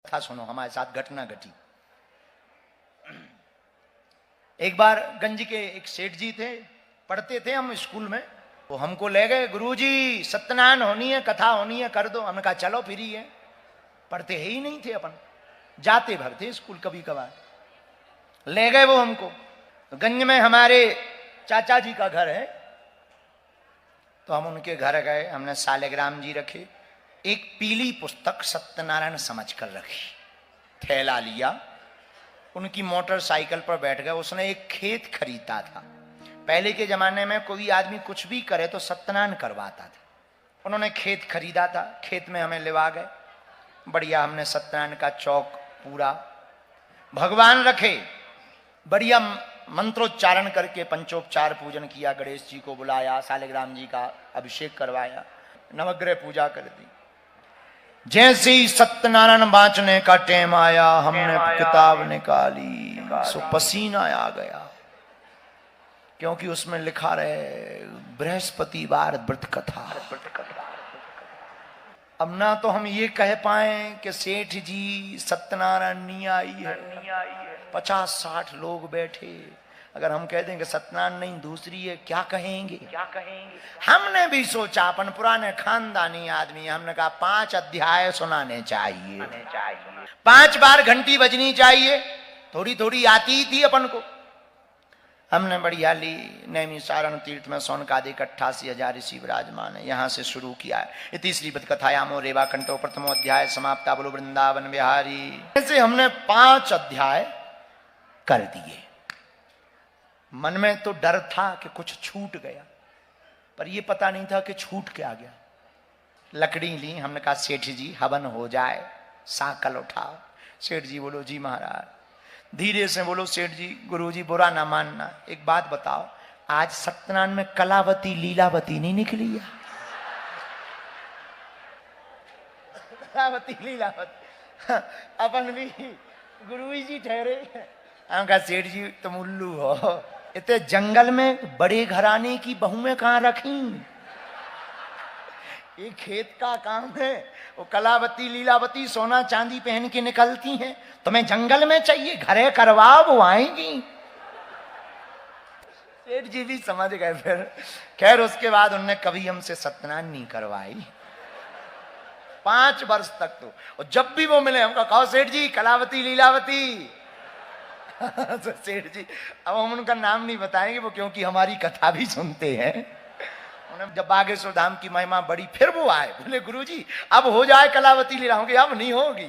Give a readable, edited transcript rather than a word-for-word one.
था, सुनो हमारे साथ घटना घटी। एक बार गंज के एक सेठ जी थे, पढ़ते थे हम स्कूल में, वो हमको ले गए, गुरुजी सत्यनारायण होनी है, कथा होनी है, कर दो। हमने कहा चलो फिर ही है, पढ़ते ही नहीं थे अपन, जाते भर थे स्कूल कभी कभार। ले गए वो हमको, तो गंज में हमारे चाचा जी का घर है, तो हम उनके घर गए, हमने सालेग्राम जी रखे, एक पीली पुस्तक सत्यनारायण समझकर रखी, थैला लिया, उनकी मोटरसाइकिल पर बैठ गए। उसने एक खेत खरीदा था, पहले के जमाने में कोई आदमी कुछ भी करे तो सत्यनारायण करवाता था। उन्होंने खेत खरीदा था, खेत में हमें लेवा गए, बढ़िया हमने सत्यनारायण का चौक पूरा, भगवान रखे, बढ़िया मंत्रोच्चारण करके पंचोपचार पूजन किया, गणेश जी को बुलाया, सालिग्राम जी का अभिषेक करवाया, नवग्रह पूजा कर दी। जैसे ही सत्यनारायण बांचने का टाइम आया, हमने किताब निकाली, सो पसीना आ गया, क्योंकि उसमें लिखा रहे बृहस्पतिवार व्रत कथा। अब ना तो हम ये कह पाए कि सेठ जी सत्यनारायण नहीं आई है, 50-60 लोग बैठे, अगर हम कह देंगे सत्यनारायण नहीं दूसरी है, क्या कहेंगे? हमने भी सोचा, अपन पुराने खानदानी आदमी, हमने कहा 5 अध्याय सुनाने चाहिए, 5 बार घंटी बजनी चाहिए, थोड़ी थोड़ी आती थी अपन को। हमने बढ़िया ली, नैमिषारण्य तीर्थ में सोनकादि 88,000 ऋषि विराजमान है, यहां से शुरू किया है। इति श्रीपद कथायामो रेवा कंठो प्रथमो अध्याय समाप्ता बोलो वृंदावन बिहारी। ऐसे हमने 5 अध्याय कर दिए। मन में तो डर था कि कुछ छूट गया, पर यह पता नहीं था कि छूट क्या गया। लकड़ी ली, हमने कहा सेठ जी हवन हो जाए, साकल उठाओ। सेठ जी बोलो जी महाराज। धीरे से बोलो सेठ जी, गुरु जी बुरा ना मानना, एक बात बताओ, आज सत्यनारायण में कलावती लीलावती नहीं निकली है? कलावती लीलावती अपन भी गुरु जी ठहरे। हम कहा सेठ जी तुम उल्लू हो, इतने जंगल में बड़े घराने की बहुएं कहां रखी? ये खेत का काम है, वो कलावती लीलावती सोना चांदी पहन के निकलती हैं, तुम्हें जंगल में चाहिए, घरे करवाओ वो आएंगी। सेठ जी भी समझ गए फिर। खैर उसके बाद उनने कभी हमसे सत्यनारायण नहीं करवाई 5 वर्ष तक तो। और जब भी वो मिले हमका कहो सेठ जी कलावती लीलावती तो सेठ जी, अब हम उनका नाम नहीं बताएंगे वो, क्योंकि हमारी कथा भी सुनते हैं। जब बागेश्वर धाम की महिमा बड़ी, फिर वो आए, बोले गुरुजी अब हो जाए कलावती लीला, होंगे अब नहीं होगी।